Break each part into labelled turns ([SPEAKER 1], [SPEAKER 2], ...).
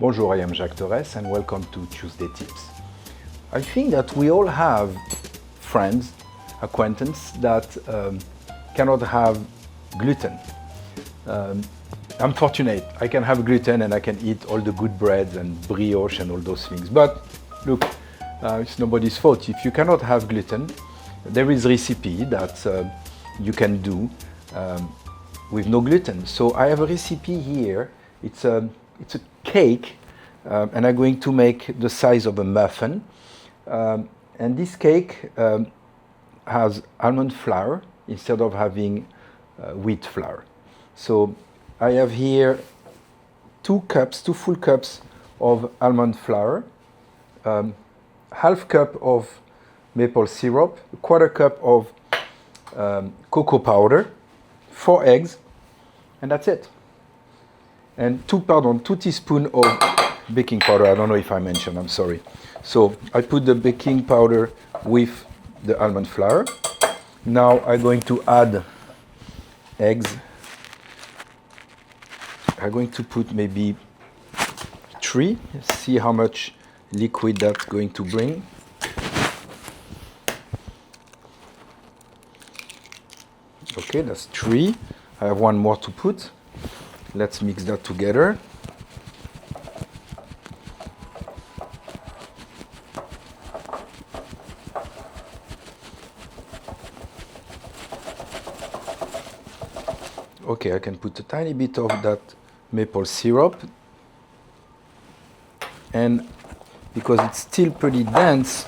[SPEAKER 1] Bonjour, I am Jacques Torres and welcome to Tuesday Tips. I think that we all have friends, acquaintances that cannot have gluten. I'm fortunate, I can have gluten and I can eat all the good breads and brioche and all those things. But look, it's nobody's fault. If you cannot have gluten, there is a recipe that you can do with no gluten. So I have a recipe here. It's a cake and I'm going to make the size of a muffin. And this cake has almond flour instead of having wheat flour. So I have here two full cups of almond flour, half cup of maple syrup, a quarter cup of cocoa powder, 4 eggs, and that's it. And 2 teaspoons of baking powder. I don't know if I mentioned, I'm sorry. So I put the baking powder with the almond flour. Now I'm going to add eggs. I'm going to put maybe 3. See how much liquid that's going to bring. Okay, that's 3. I have 1 more to put. Let's mix that together. Okay, I can put a tiny bit of that maple syrup. And because it's still pretty dense,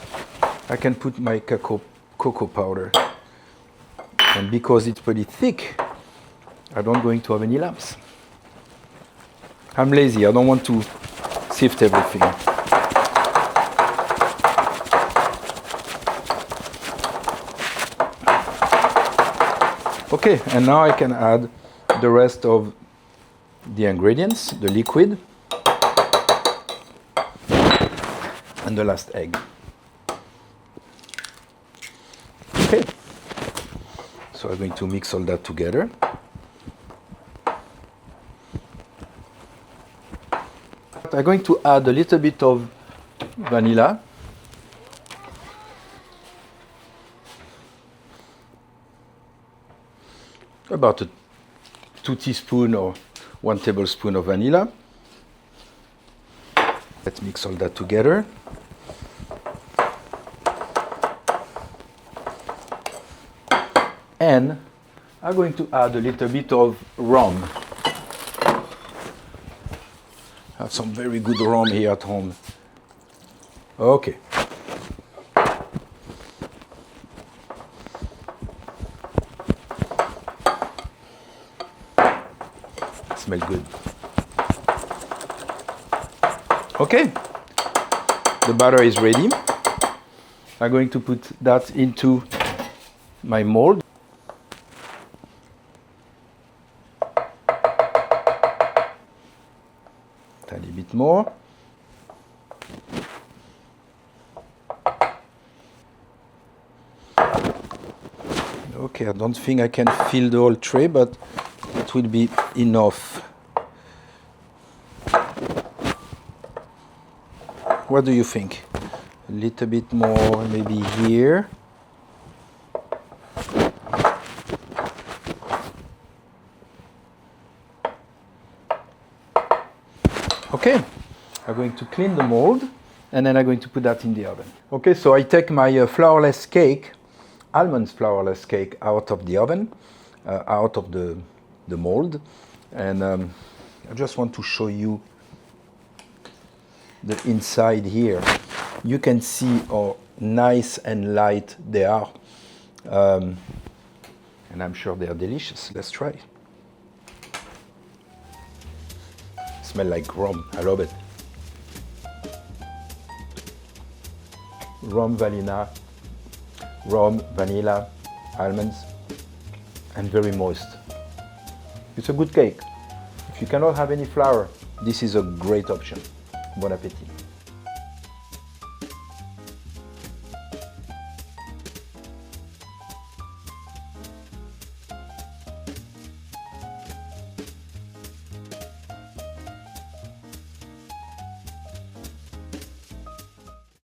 [SPEAKER 1] I can put my cocoa powder. And because it's pretty thick, I don't going to have any lumps. I'm lazy, I don't want to sift everything. Okay, and now I can add the rest of the ingredients, the liquid, and the last egg. Okay, so I'm going to mix all that together. I'm going to add a little bit of vanilla. About 2 teaspoons or 1 tablespoon of vanilla. Let's mix all that together. And I'm going to add a little bit of rum. I have some very good rum here at home. Okay. Smell good. Okay, the batter is ready. I'm going to put that into my mold. Tiny bit more. Okay, I don't think I can fill the whole tray, but it will be enough. What do you think? A little bit more, maybe here. Okay, I'm going to clean the mold and then I'm going to put that in the oven. Okay, so I take my flourless cake, almond flourless cake, out of the oven, out of the mold, and I just want to show you the inside here. You can see how nice and light they are, and I'm sure they are delicious. Let's try. Smell like rum. I love it. Rum, vanilla, almonds, and very moist. It's a good cake. If you cannot have any flour, this is a great option. Bon appétit.